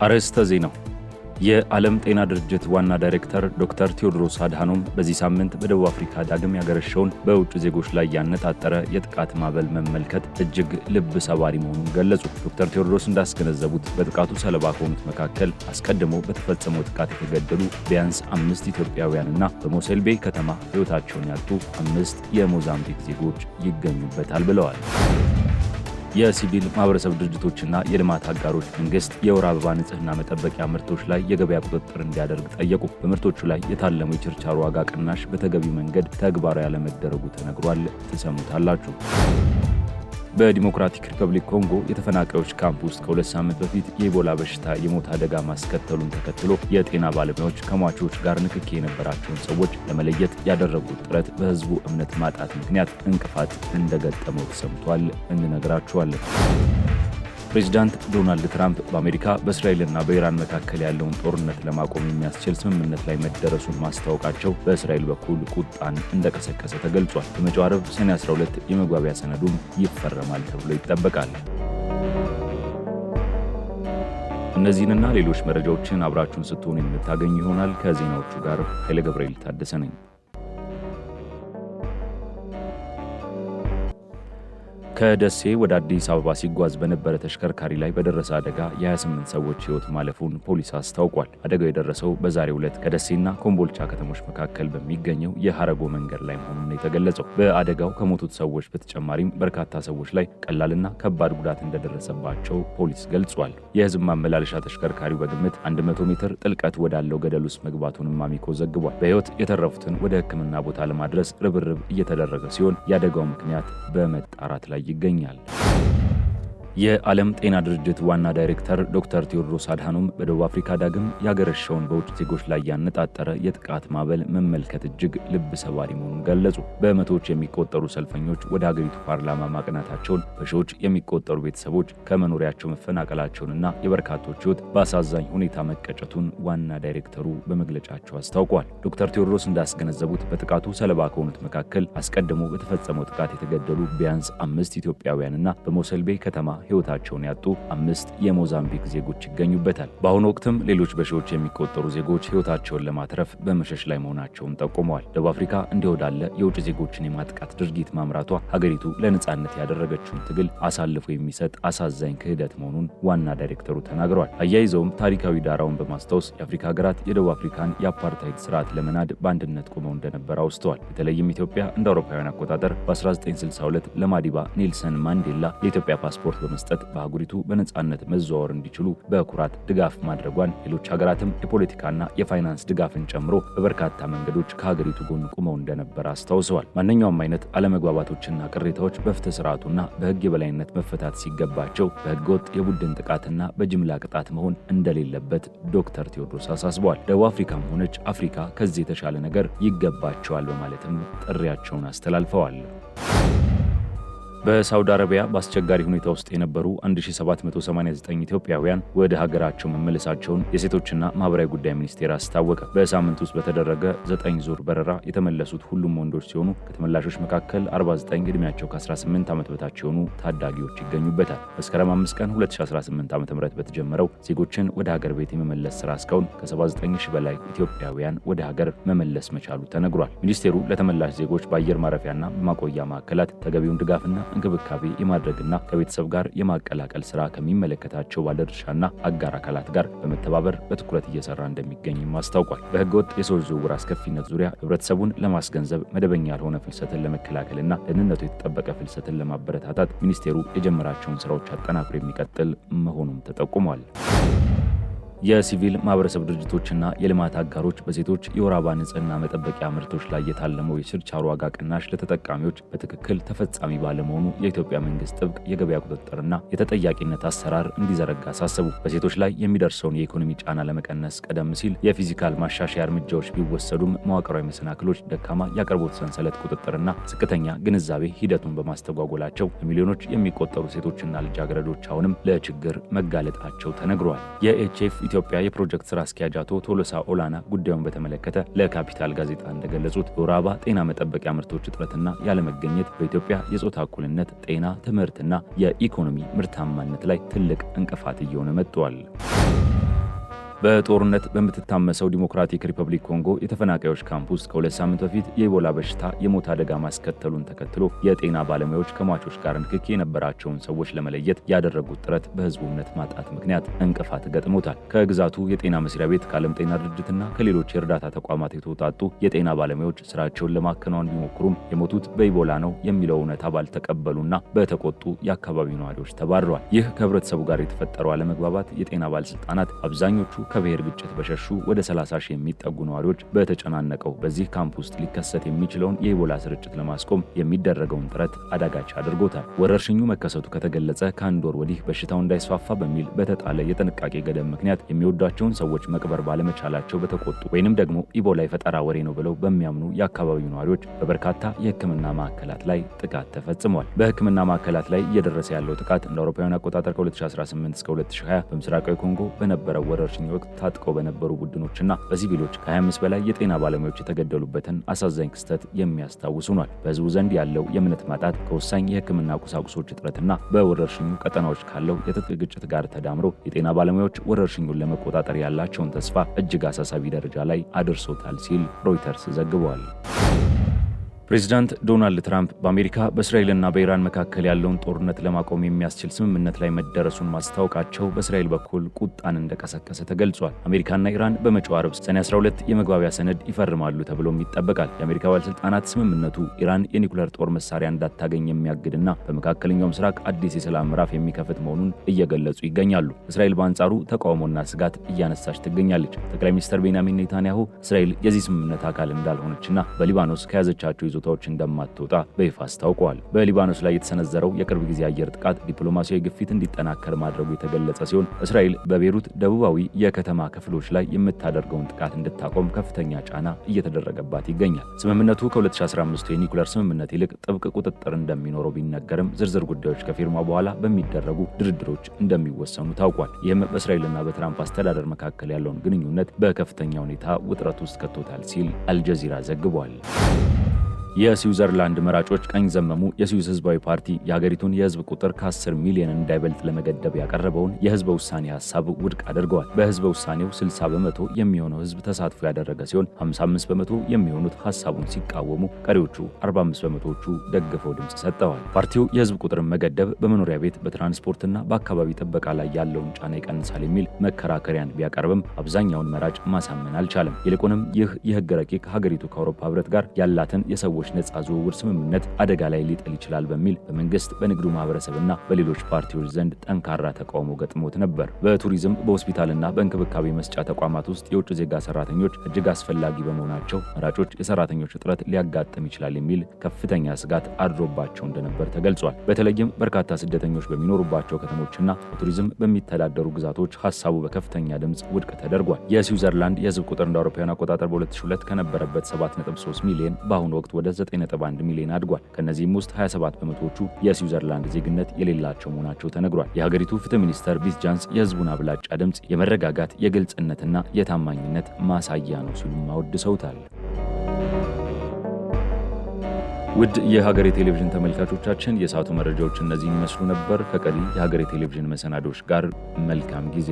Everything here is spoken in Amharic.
አርዕስተ ዜናው። የዓለም ጤና ድርጅት ዋና ዳይሬክተር ዶክተር ቴዎድሮስ አድሃኖም በዚህ ሳምንት በደቡብ አፍሪካ ዳግም ያገረሸውን በውጭ ዜጎች ላይ ያነጣጠረ የጥቃት ማዕበል መመልከት እጅግ ልብ ሰባሪ መሆኑን ገለጹ። ዶክተር ቴዎድሮስ እንዳስገነዘቡት በጥቃቱ ሰለባ ከሆኑት መካከል አስቀድሞ በተፈጸመው ጥቃት የተገደሉ ቢያንስ 5 ኢትዮጵያውያንና በሞሴልቤ ከተማ ሕይወታቸውን ያጡ 5 የሞዛምቢክ ዜጎች ይገኙበታል ብለዋል። የሲቪል ማህበረሰብ ድርጅቶችና የልማት አጋሮች መንግስት የወር አበባ ንጽህና መጠበቂያ ምርቶች ላይ የገበያ ቁጥጥር እንዲያደርግ ጠየቁ። በምርቶቹ ላይ የታለሙ የችርቻሮ ዋጋ ቅናሽ በተገቢው መንገድ ተግባራዊ ያለመደረጉ ተነግሯል። ትሰሙታላችሁ። በዲሞክራቲክ ሪፐብሊክ ኮንጎ የተፈናቃዮች ካምፕ ውስጥ ከ2 ሳምንት በፊት የኢቦላ በሽታ የሞት አደጋ ማስከተሉን ተከትሎ የጤና ባለሙያዎች ከሟቾች ጋር ንክኪ የነበራቸውን ሰዎች ለመለየት ያደረጉት ጥረት በህዝቡ እምነት ማጣት ምክንያት እንቅፋት እንደገጠመው ተሰምቷል። እንነግራችኋለን። ፕሬዚዳንት ዶናልድ ትራምፕ በአሜሪካ በእስራኤልና በኢራን መካከል ያለውን ጦርነት ለማቆም የሚያስችል ስምምነት ላይ መደረሱን ማስታወቃቸው በእስራኤል በኩል ቁጣን እንደቀሰቀሰ ተገልጿል። በመጪው ዓርብ ሰኔ 12 የመግባቢያ ሰነዱም ይፈረማል ተብሎ ይጠበቃል። እነዚህንና ሌሎች መረጃዎችን አብራችሁን ስትሆኑ የምታገኙ ይሆናል። ከዜናዎቹ ጋር ኃይለ ገብርኤል ታደሰ ነኝ። ከደሴ ወደ አዲስ አበባ ሲጓዝ በነበረ ተሽከርካሪ ላይ በደረሰ አደጋ የ28 ሰዎች ሕይወት ማለፉን ፖሊስ አስታውቋል። አደጋው የደረሰው በዛሬው ዕለት ከደሴና ኮምቦልቻ ከተሞች መካከል በሚገኘው የሐረጎ መንገድ ላይ መሆኑን የተገለጸው። በአደጋው ከሞቱት ሰዎች በተጨማሪም በርካታ ሰዎች ላይ ቀላልና ከባድ ጉዳት እንደደረሰባቸው ፖሊስ ገልጿል። የህዝብ ማመላለሻ ተሽከርካሪው በግምት 100 ሜትር ጥልቀት ወዳለው ገደል ውስጥ መግባቱንም አሚኮ ዘግቧል። በሕይወት የተረፉትን ወደ ሕክምና ቦታ ለማድረስ ርብርብ እየተደረገ ሲሆን የአደጋው ምክንያት በመጣራት ላይ ይገኛል። የዓለም ጤና ድርጅት ዋና ዳይሬክተር ዶክተር ቴዎድሮስ አድሃኖም በደቡብ አፍሪካ ዳግም ያገረሸውን በውጭ ዜጎች ላይ ያነጣጠረ የጥቃት ማዕበል መመልከት እጅግ ልብ ሰባሪ መሆኑን ገለጹ። በመቶዎች የሚቆጠሩ ሰልፈኞች ወደ ሀገሪቱ ፓርላማ ማቅናታቸውን፣ በሺዎች የሚቆጠሩ ቤተሰቦች ከመኖሪያቸው መፈናቀላቸውንና የበርካቶች ሕይወት በአሳዛኝ ሁኔታ መቀጨቱን ዋና ዳይሬክተሩ በመግለጫቸው አስታውቋል። ዶክተር ቴዎድሮስ እንዳስገነዘቡት በጥቃቱ ሰለባ ከሆኑት መካከል አስቀድሞ በተፈጸመው ጥቃት የተገደሉ ቢያንስ 5 ኢትዮጵያውያንና በሞሰልቤ ከተማ ሕይወታቸውን ያጡ 5 የሞዛምቢክ ዜጎች ይገኙበታል። በአሁኑ ወቅትም ሌሎች በሺዎች የሚቆጠሩ ዜጎች ሕይወታቸውን ለማትረፍ በመሸሽ ላይ መሆናቸውን ጠቁመዋል። ደቡብ አፍሪካ እንዲህ ወዳለ የውጭ ዜጎችን የማጥቃት ድርጊት ማምራቷ ሀገሪቱ ለነጻነት ያደረገችውን ትግል አሳልፎ የሚሰጥ አሳዛኝ ክህደት መሆኑን ዋና ዳይሬክተሩ ተናግረዋል። አያይዘውም ታሪካዊ ዳራውን በማስታወስ የአፍሪካ ሀገራት የደቡብ አፍሪካን የአፓርታይድ ስርዓት ለመናድ በአንድነት ቆመው እንደነበር አውስተዋል። በተለይም ኢትዮጵያ እንደ አውሮፓውያን አቆጣጠር በ1962 ለማዲባ ኔልሰን ማንዴላ የኢትዮጵያ ፓስፖርት መስጠት በአህጉሪቱ በነጻነት መዘዋወር እንዲችሉ በኩራት ድጋፍ ማድረጓን፣ ሌሎች ሀገራትም የፖለቲካና የፋይናንስ ድጋፍን ጨምሮ በበርካታ መንገዶች ከሀገሪቱ ጎን ቆመው እንደነበር አስታውሰዋል። ማንኛውም አይነት አለመግባባቶችና ቅሬታዎች በፍትህ ስርዓቱና በህግ የበላይነት መፈታት ሲገባቸው በህገወጥ የቡድን ጥቃትና በጅምላ ቅጣት መሆን እንደሌለበት ዶክተር ቴዎድሮስ አሳስበዋል። ደቡብ አፍሪካም ሆነች አፍሪካ ከዚህ የተሻለ ነገር ይገባቸዋል በማለትም ጥሪያቸውን አስተላልፈዋል። በሳውዲ አረቢያ በአስቸጋሪ ሁኔታ ውስጥ የነበሩ 1789 ኢትዮጵያውያን ወደ ሀገራቸው መመለሳቸውን የሴቶችና ማህበራዊ ጉዳይ ሚኒስቴር አስታወቀ። በሳምንት ውስጥ በተደረገ 9 ዙር በረራ የተመለሱት ሁሉም ወንዶች ሲሆኑ ከተመላሾች መካከል 49 ዕድሜያቸው ከ18 ዓመት በታች የሆኑ ታዳጊዎች ይገኙበታል። መስከረም 5 ቀን 2018 ዓ.ም በተጀመረው ዜጎችን ወደ ሀገር ቤት የመመለስ ስራ እስካሁን ከ79 ሺህ በላይ ኢትዮጵያውያን ወደ ሀገር መመለስ መቻሉ ተነግሯል። ሚኒስቴሩ ለተመላሽ ዜጎች በአየር ማረፊያና በማቆያ ማዕከላት ተገቢውን ድጋፍና እንክብካቤ የማድረግና ከቤተሰብ ጋር የማቀላቀል ስራ ከሚመለከታቸው ባለድርሻና አጋር አካላት ጋር በመተባበር በትኩረት እየሰራ እንደሚገኝም አስታውቋል። በህገወጥ የሰዎች ዝውውር አስከፊነት ዙሪያ ህብረተሰቡን ለማስገንዘብ መደበኛ ያልሆነ ፍልሰትን ለመከላከልና ደህንነቱ የተጠበቀ ፍልሰትን ለማበረታታት ሚኒስቴሩ የጀመራቸውን ስራዎች አጠናክሮ የሚቀጥል መሆኑም ተጠቁሟል። የሲቪል ማህበረሰብ ድርጅቶችና የልማት አጋሮች በሴቶች የወር አበባ ንጽህና መጠበቂያ ምርቶች ላይ የታለመው የችርቻሮ ዋጋ ቅናሽ ለተጠቃሚዎች በትክክል ተፈጻሚ ባለመሆኑ የኢትዮጵያ መንግስት ጥብቅ የገበያ ቁጥጥርና የተጠያቂነት አሰራር እንዲዘረጋ አሳሰቡ። በሴቶች ላይ የሚደርሰውን የኢኮኖሚ ጫና ለመቀነስ ቀደም ሲል የፊዚካል ማሻሻያ እርምጃዎች ቢወሰዱም መዋቅራዊ መሰናክሎች፣ ደካማ የአቅርቦት ሰንሰለት ቁጥጥርና ዝቅተኛ ግንዛቤ ሂደቱን በማስተጓጎላቸው በሚሊዮኖች የሚቆጠሩ ሴቶችና ልጃገረዶች አሁንም ለችግር መጋለጣቸው ተነግሯል። የኤችኤፍ ኢትዮጵያ የፕሮጀክት ስራ አስኪያጅ አቶ ቶሎሳ ኦላና ጉዳዩን በተመለከተ ለካፒታል ጋዜጣ እንደገለጹት የወር አበባ ጤና መጠበቂያ ምርቶች እጥረትና ያለመገኘት በኢትዮጵያ የጾታ እኩልነት፣ ጤና፣ ትምህርትና የኢኮኖሚ ምርታማነት ላይ ትልቅ እንቅፋት እየሆነ መጥቷል። በጦርነት በምትታመሰው ዲሞክራቲክ ሪፐብሊክ ኮንጎ የተፈናቃዮች ካምፕ ውስጥ ከ2 ሳምንት በፊት የኢቦላ በሽታ የሞት አደጋ ማስከተሉን ተከትሎ የጤና ባለሙያዎች ከሟቾች ጋር ንክኪ የነበራቸውን ሰዎች ለመለየት ያደረጉት ጥረት በህዝቡ እምነት ማጣት ምክንያት እንቅፋት ገጥሞታል። ከግዛቱ የጤና መስሪያ ቤት ከዓለም ጤና ድርጅትና ከሌሎች የእርዳታ ተቋማት የተውጣጡ የጤና ባለሙያዎች ስራቸውን ለማከናወን ቢሞክሩም የሞቱት በኢቦላ ነው የሚለው እውነታ ባልተቀበሉና በተቆጡ የአካባቢው ነዋሪዎች ተባረዋል። ይህ ከህብረተሰቡ ጋር የተፈጠረው አለመግባባት የጤና ባለስልጣናት አብዛኞቹ ከብሔር ግጭት በሸሹ ወደ 30 ሺህ የሚጠጉ ነዋሪዎች በተጨናነቀው በዚህ ካምፕ ውስጥ ሊከሰት የሚችለውን የኢቦላ ስርጭት ለማስቆም የሚደረገውን ጥረት አዳጋች አድርጎታል። ወረርሽኙ መከሰቱ ከተገለጸ ከአንድ ወር ወዲህ በሽታው እንዳይስፋፋ በሚል በተጣለ የጥንቃቄ ገደብ ምክንያት የሚወዷቸውን ሰዎች መቅበር ባለመቻላቸው በተቆጡ ወይንም ደግሞ ኢቦላ የፈጠራ ወሬ ነው ብለው በሚያምኑ የአካባቢው ነዋሪዎች በበርካታ የህክምና ማዕከላት ላይ ጥቃት ተፈጽሟል። በህክምና ማዕከላት ላይ እየደረሰ ያለው ጥቃት እንደ አውሮፓውያን አቆጣጠር ከ2018 እስከ 2020 በምስራቃዊ ኮንጎ በነበረው ወረርሽኝ ወቅት ታጥቀው በነበሩ ቡድኖችና በሲቪሎች ከ25 በላይ የጤና ባለሙያዎች የተገደሉበትን አሳዛኝ ክስተት የሚያስታውስ ሆኗል። በህዝቡ ዘንድ ያለው የእምነት ማጣት ከወሳኝ የህክምና ቁሳቁሶች እጥረትና በወረርሽኙ ቀጠናዎች ካለው የትጥቅ ግጭት ጋር ተዳምሮ የጤና ባለሙያዎች ወረርሽኙን ለመቆጣጠር ያላቸውን ተስፋ እጅግ አሳሳቢ ደረጃ ላይ አድርሶታል ሲል ሮይተርስ ዘግቧል። ፕሬዚዳንት ዶናልድ ትራምፕ በአሜሪካ በእስራኤልና በኢራን መካከል ያለውን ጦርነት ለማቆም የሚያስችል ስምምነት ላይ መደረሱን ማስታወቃቸው በእስራኤል በኩል ቁጣን እንደቀሰቀሰ ተገልጿል። አሜሪካና ኢራን በመጪው ዓርብ ሰኔ 12 የመግባቢያ ሰነድ ይፈርማሉ ተብሎም ይጠበቃል። የአሜሪካ ባለስልጣናት ስምምነቱ ኢራን የኒኩሌር ጦር መሳሪያ እንዳታገኝ የሚያግድና በመካከለኛው ምስራቅ አዲስ የሰላም ምዕራፍ የሚከፍት መሆኑን እየገለጹ ይገኛሉ። እስራኤል በአንጻሩ ተቃውሞና ስጋት እያነሳች ትገኛለች። ጠቅላይ ሚኒስትር ቤንያሚን ኔታንያሁ እስራኤል የዚህ ስምምነት አካል እንዳልሆነችና በሊባኖስ ከያዘቻቸው ይዞታዎች እንደማትወጣ በይፋ አስታውቀዋል። በሊባኖስ ላይ የተሰነዘረው የቅርብ ጊዜ አየር ጥቃት ዲፕሎማሲያዊ ግፊት እንዲጠናከር ማድረጉ የተገለጸ ሲሆን እስራኤል በቤሩት ደቡባዊ የከተማ ክፍሎች ላይ የምታደርገውን ጥቃት እንድታቆም ከፍተኛ ጫና እየተደረገባት ይገኛል። ስምምነቱ ከ2015 የኒኩሌር ስምምነት ይልቅ ጥብቅ ቁጥጥር እንደሚኖረው ቢነገርም ዝርዝር ጉዳዮች ከፊርማ በኋላ በሚደረጉ ድርድሮች እንደሚወሰኑ ታውቋል። ይህም በእስራኤልና በትራምፕ አስተዳደር መካከል ያለውን ግንኙነት በከፍተኛ ሁኔታ ውጥረት ውስጥ ከቶታል ሲል አልጀዚራ ዘግቧል። የስዊዘርላንድ መራጮች ቀኝ ዘመሙ የስዊዝ ህዝባዊ ፓርቲ የሀገሪቱን የህዝብ ቁጥር ከ10 ሚሊዮን እንዳይበልጥ ለመገደብ ያቀረበውን የህዝበ ውሳኔ ሀሳብ ውድቅ አድርገዋል። በህዝበ ውሳኔው 60 በመቶ የሚሆነው ህዝብ ተሳትፎ ያደረገ ሲሆን 55 በመቶ የሚሆኑት ሀሳቡን ሲቃወሙ፣ ቀሪዎቹ 45 በመቶዎቹ ደግፈው ድምፅ ሰጥተዋል። ፓርቲው የህዝብ ቁጥርን መገደብ በመኖሪያ ቤት በትራንስፖርትና በአካባቢ ጥበቃ ላይ ያለውን ጫና ይቀንሳል የሚል መከራከሪያን ቢያቀርብም አብዛኛውን መራጭ ማሳመን አልቻለም። ይልቁንም ይህ የህግ ረቂቅ ሀገሪቱ ከአውሮፓ ህብረት ጋር ያላትን የሰዎች ነጻ ዝውውር ስምምነት አደጋ ላይ ሊጥል ይችላል በሚል በመንግስት በንግዱ ማህበረሰብና በሌሎች ፓርቲዎች ዘንድ ጠንካራ ተቃውሞ ገጥሞት ነበር። በቱሪዝም በሆስፒታልና በእንክብካቤ መስጫ ተቋማት ውስጥ የውጭ ዜጋ ሰራተኞች እጅግ አስፈላጊ በመሆናቸው መራጮች የሰራተኞች እጥረት ሊያጋጥም ይችላል የሚል ከፍተኛ ስጋት አድሮባቸው እንደነበር ተገልጿል። በተለይም በርካታ ስደተኞች በሚኖሩባቸው ከተሞችና በቱሪዝም በሚተዳደሩ ግዛቶች ሀሳቡ በከፍተኛ ድምፅ ውድቅ ተደርጓል። የስዊዘርላንድ የህዝብ ቁጥር እንደ አውሮፓውያን አቆጣጠር በ2002 ከነበረበት 7.3 ሚሊዮን በአሁኑ ወቅት ወደ 9.1 ሚሊዮን አድጓል። ከነዚህም ውስጥ 27 በመቶዎቹ የስዊዘርላንድ ዜግነት የሌላቸው መሆናቸው ተነግሯል። የሀገሪቱ ፍትህ ሚኒስተር ቢስ ጃንስ የህዝቡን አብላጫ ድምፅ የመረጋጋት የግልጽነትና የታማኝነት ማሳያ ነው ሲሉም አወድሰውታል። ውድ የሀገሬ ቴሌቪዥን ተመልካቾቻችን የሰዓቱ መረጃዎች እነዚህን ይመስሉ ነበር። ከቀሪ የሀገሬ ቴሌቪዥን መሰናዶች ጋር መልካም ጊዜ